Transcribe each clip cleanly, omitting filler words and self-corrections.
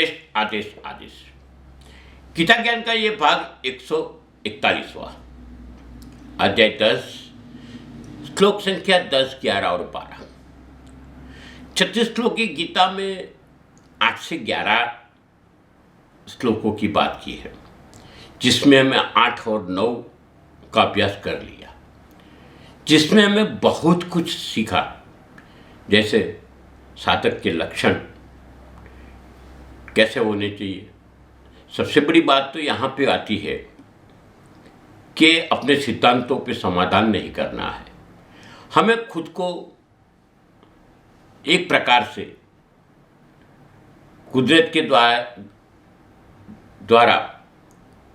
आदेश आदेश आदेश। गीता ज्ञान का ये भाग 141वां, अध्याय 10, श्लोक संख्या 10, 11 और 12। 36 श्लोक की गीता में 8 से 11 श्लोकों की बात की है, जिसमें हमें 8 और 9 का अभ्यास कर लिया, जिसमें हमें बहुत कुछ सीखा, जैसे साधक के लक्षण कैसे होने चाहिए। सबसे बड़ी बात तो यहाँ पे आती है कि अपने सिद्धांतों पे समाधान नहीं करना है, हमें खुद को एक प्रकार से कुदरत के द्वारा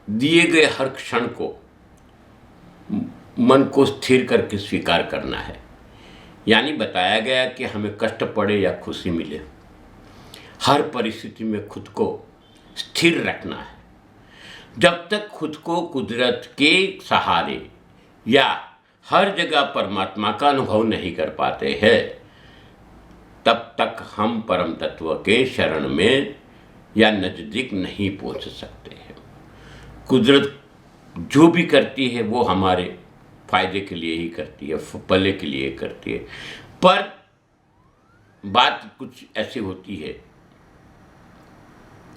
दिए गए हर क्षण को मन को स्थिर करके स्वीकार करना है। यानी बताया गया कि हमें कष्ट पड़े या खुशी मिले, हर परिस्थिति में खुद को स्थिर रखना है। जब तक खुद को कुदरत के सहारे या हर जगह परमात्मा का अनुभव नहीं कर पाते हैं, तब तक हम परम तत्व के शरण में या नजदीक नहीं पहुंच सकते हैं। कुदरत जो भी करती है वो हमारे फायदे के लिए ही करती है, भले के लिए करती है। पर बात कुछ ऐसी होती है,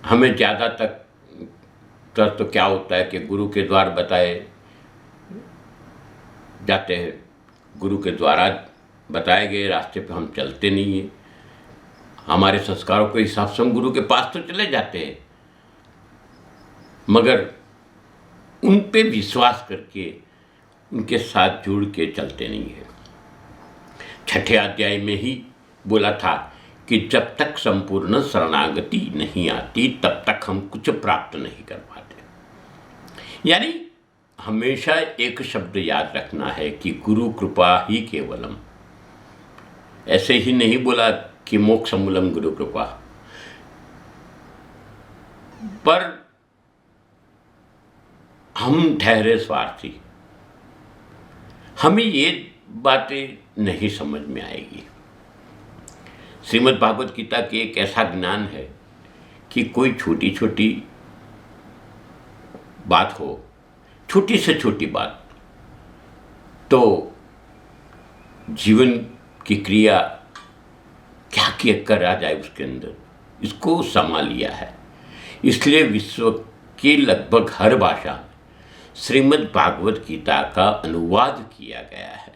हमें ज़्यादा तक तो क्या होता है कि गुरु के द्वार बताए जाते हैं, गुरु के द्वारा बताए गए रास्ते पे हम चलते नहीं हैं। हमारे संस्कारों के हिसाब से हम गुरु के पास तो चले जाते हैं, मगर उन पे विश्वास करके उनके साथ जुड़ के चलते नहीं है। 6ठे अध्याय में ही बोला था कि जब तक संपूर्ण शरणागति नहीं आती तब तक हम कुछ प्राप्त नहीं कर पाते। यानी हमेशा एक शब्द याद रखना है कि गुरु कृपा ही केवलम। ऐसे ही नहीं बोला कि मोक्ष मूलम गुरु कृपा, पर हम ठहरे स्वार्थी, हमें ये बातें नहीं समझ में आएगी। श्रीमद् भागवत गीता के एक ऐसा ज्ञान है कि कोई छोटी छोटी बात हो, छोटी से छोटी बात, तो जीवन की क्रिया क्या क्या करा जाए उसके अंदर, इसको संभाल लिया है। इसलिए विश्व की लगभग हर भाषा में श्रीमद् भागवत गीता का अनुवाद किया गया है।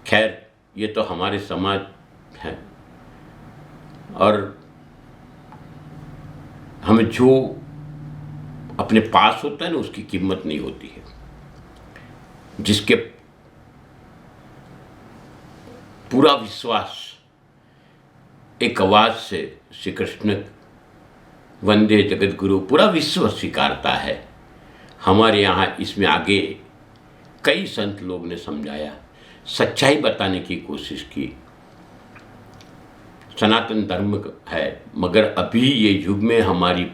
खैर, ये तो हमारे समाज है और हमें जो अपने पास होता है ना उसकी कीमत नहीं होती है। जिसके पूरा विश्वास एक आवाज से श्री कृष्ण वंदे जगत गुरु पूरा विश्व स्वीकारता है। हमारे यहाँ इसमें आगे कई संत लोग ने समझाया, सच्चाई बताने की कोशिश की। सनातन धर्म है, मगर अभी ये युग में हमारी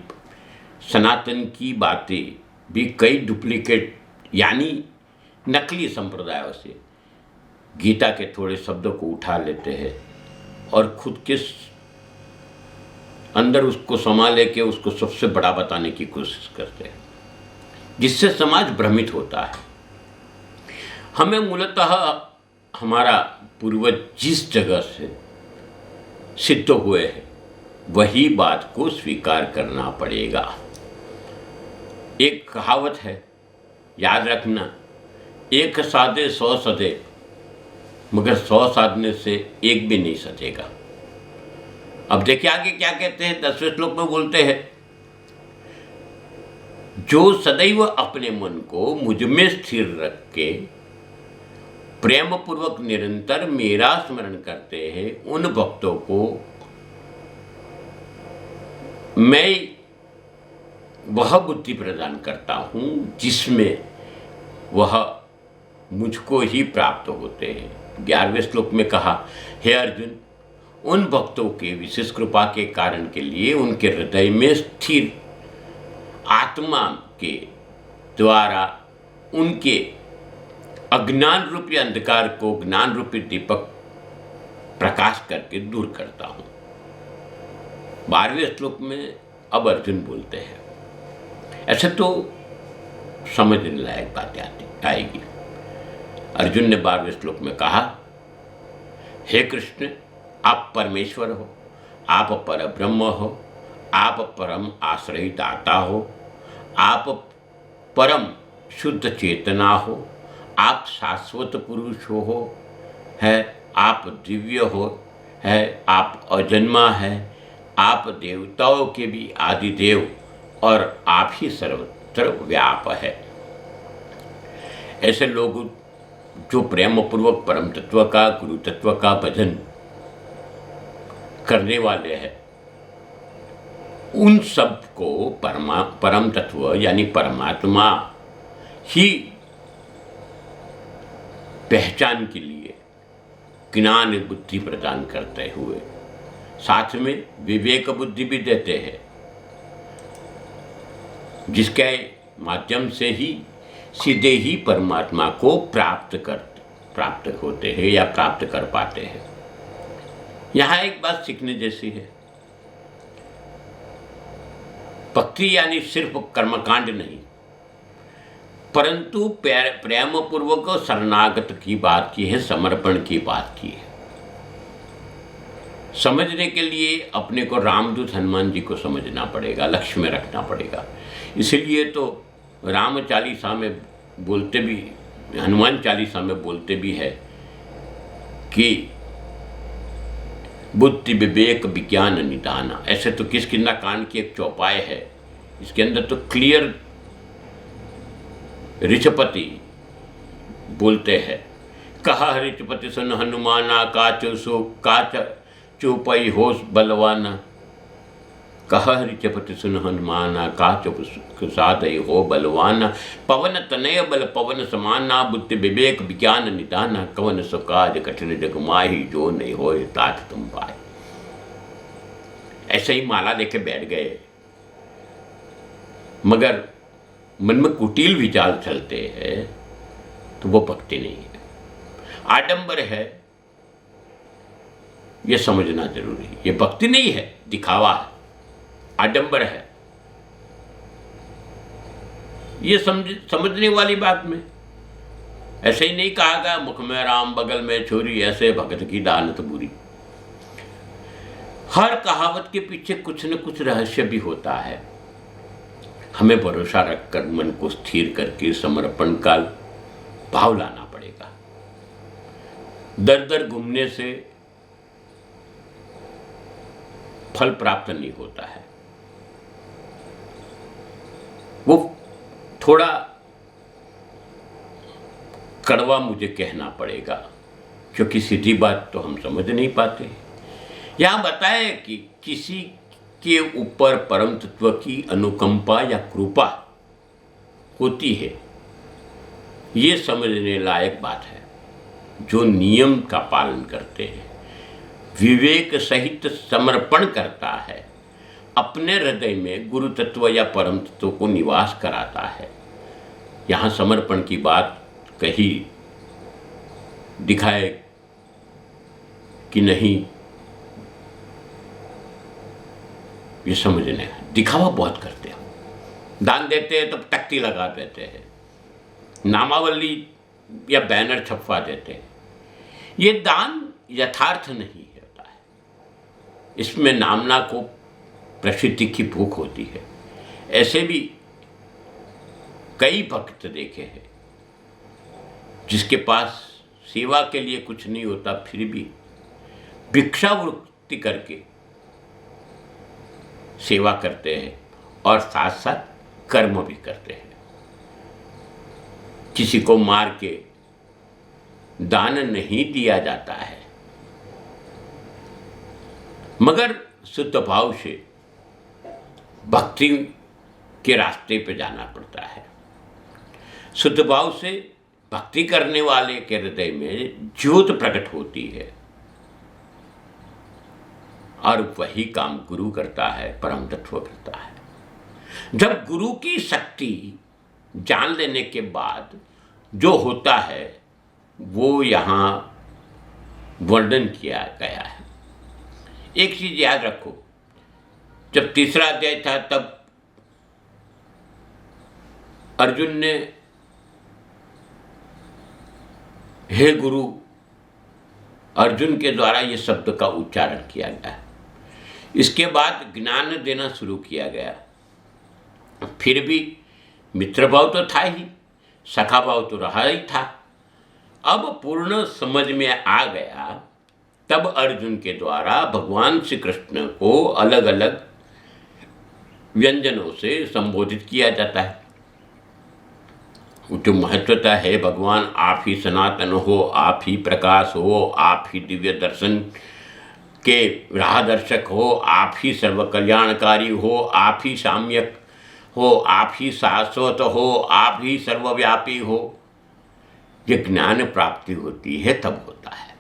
सनातन की बातें भी कई डुप्लीकेट यानी नकली संप्रदायों से गीता के थोड़े शब्दों को उठा लेते हैं और खुद के अंदर उसको संभाले के उसको सबसे बड़ा बताने की कोशिश करते हैं, जिससे समाज भ्रमित होता है। हमें मूलतः हमारा पूर्वज जिस जगह से सिद्ध हुए हैं वही बात को स्वीकार करना पड़ेगा। एक कहावत है, याद रखना, एक साधे 100 सधे, मगर 100 साधने से एक भी नहीं सधेगा। अब देखिए आगे क्या कहते हैं, 10वें श्लोक में बोलते हैं, जो सदैव अपने मन को मुझ में स्थिर रख के प्रेम पूर्वक निरंतर मेरा स्मरण करते हैं, उन भक्तों को मैं वह बुद्धि प्रदान करता हूँ जिसमें वह मुझको ही प्राप्त होते हैं। 11वें श्लोक में कहा, हे अर्जुन, उन भक्तों के विशेष कृपा के कारण के लिए उनके हृदय में स्थिर आत्मा के द्वारा उनके अज्ञान रूपी अंधकार को ज्ञान रूपी दीपक प्रकाश करके दूर करता हूँ। 12वें श्लोक में अब अर्जुन बोलते हैं। ऐसे तो समझने लायक बातें आएगी। अर्जुन ने 12वें श्लोक में कहा, हे कृष्ण, आप परमेश्वर हो, आप परब्रह्म हो, आप परम आश्रय दाता हो, आप परम शुद्ध चेतना हो, आप शाश्वत पुरुष हो है, आप दिव्य हो है, आप अजन्मा है, आप देवताओं के भी आदि देव और आप ही सर्वत्र व्याप है। ऐसे लोग जो प्रेम पूर्वक परम तत्व का, गुरु तत्व का भजन करने वाले हैं, उन सब को परम तत्व यानी परमात्मा ही पहचान के लिए ज्ञान बुद्धि प्रदान करते हुए साथ में विवेक बुद्धि भी देते हैं, जिसके माध्यम से ही सीधे ही परमात्मा को प्राप्त होते हैं या प्राप्त कर पाते हैं। यहाँ एक बात सीखने जैसी है, भक्ति यानी सिर्फ कर्मकांड नहीं, परंतु प्रेम पूर्वक शरणागत की बात की है, समर्पण की बात की है। समझने के लिए अपने को रामदूत हनुमान जी को समझना पड़ेगा, लक्ष्य में रखना पड़ेगा। इसलिए तो राम चालीसा में बोलते भी, हनुमान चालीसा में बोलते भी है कि बुद्धि विवेक विज्ञान निदाना। ऐसे तो किष्किंधा कांड की एक चौपाई है, इसके अंदर तो क्लियर ऋषपति बोलते हैं, कहा ऋषपति सुन हनुमाना, काच चुपई होश बलवाना। कहा ऋषपति सुन हनुमाना, काच साधई हो बलवाना। पवन तनय बल पवन समाना, बुद्धि विवेक विज्ञान निदाना। कवन सुकाज कठिन जग माही, जो नहीं होए तात तुम पाए। ऐसे ही माला लेके बैठ गए, मगर मन में कुटिल विचार चलते हैं, तो वो भक्ति नहीं है, आडंबर है। ये समझना जरूरी है। ये भक्ति नहीं है, दिखावा है, आडंबर है। ये समझने वाली बात में ऐसे ही नहीं कहा गया, मुख में राम बगल में छुरी, ऐसे भगत की दानत बुरी। हर कहावत के पीछे कुछ न कुछ रहस्य भी होता है। हमें भरोसा रखकर मन को स्थिर करके समर्पण का भाव लाना पड़ेगा। दर दर घूमने से फल प्राप्त नहीं होता है। वो थोड़ा कड़वा मुझे कहना पड़ेगा, क्योंकि सीधी बात तो हम समझ नहीं पाते। यहाँ बताए कि किसी के ऊपर परम तत्व की अनुकंपा या कृपा होती है, ये समझने लायक बात है। जो नियम का पालन करते हैं, विवेक सहित समर्पण करता है, अपने हृदय में गुरु तत्व या परम तत्व को निवास कराता है। यहाँ समर्पण की बात कही दिखाए कि नहीं, ये समझने दिखावा बहुत करते हैं। दान देते हैं तो तख्ती लगा देते हैं, नामावली या बैनर छपवा देते हैं। ये दान यथार्थ नहीं होता है, इसमें नामना को प्रसिद्धि की भूख होती है। ऐसे भी कई भक्त देखे हैं जिसके पास सेवा के लिए कुछ नहीं होता, फिर भी भिक्षावृत्ति करके सेवा करते हैं और साथ साथ कर्म भी करते हैं। किसी को मार के दान नहीं दिया जाता है, मगर शुद्ध भाव से भक्ति के रास्ते पे जाना पड़ता है। शुद्ध भाव से भक्ति करने वाले के हृदय में ज्योत प्रकट होती है और वही काम गुरु करता है, परम तत्व करता है। जब गुरु की शक्ति जान लेने के बाद जो होता है वो यहाँ वर्णन किया गया है। एक चीज याद रखो, जब तीसरा अध्याय था तब अर्जुन ने हे गुरु, अर्जुन के द्वारा ये शब्द का उच्चारण किया गया। इसके बाद ज्ञान देना शुरू किया गया। फिर भी मित्र भाव तो था ही, सखा भाव तो रहा ही था। अब पूर्ण समझ में आ गया, तब अर्जुन के द्वारा भगवान श्री कृष्ण को अलग अलग व्यंजनों से संबोधित किया जाता है। जो महत्वता है, भगवान आप ही सनातन हो, आप ही प्रकाश हो, आप ही दिव्य दर्शन के राह दर्शक हो, आप ही सर्व कल्याणकारी हो, आप ही साम्यक हो, आप ही शाश्वत हो, आप ही सर्वव्यापी हो। ये ज्ञान प्राप्ति होती है तब होता है।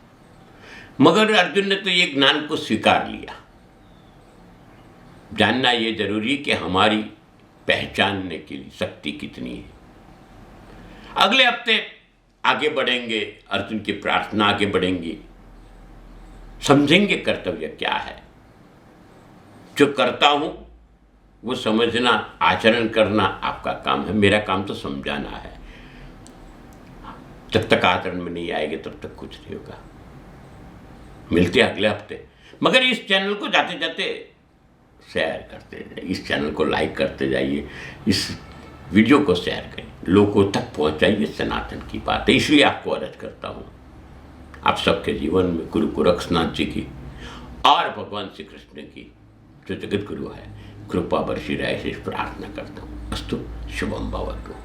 मगर अर्जुन ने तो ये ज्ञान को स्वीकार लिया। जानना ये जरूरी कि हमारी पहचानने के लिए शक्ति कितनी है। अगले हफ्ते आगे बढ़ेंगे, अर्जुन की प्रार्थना आगे बढ़ेंगी, समझेंगे कर्तव्य क्या है। जो करता हूं वो समझना, आचरण करना आपका काम है, मेरा काम तो समझाना है। जब तक आचरण में नहीं आएंगे तब तक कुछ नहीं होगा। मिलते हैं अगले हफ्ते। मगर इस चैनल को जाते जाते शेयर करते जाइए, इस चैनल को लाइक करते जाइए, इस वीडियो को शेयर करें, लोगों तक पहुंचाइए सनातन की बात है। इसलिए आपको अर्ज करता हूं, आप सबके जीवन में गुरु गोरक्षनाथ जी की और भगवान श्री कृष्ण की, जो जगत गुरु है, कृपा बरसी रहे, प्रार्थना करता हूँ। अस्तु शुभम भवतु।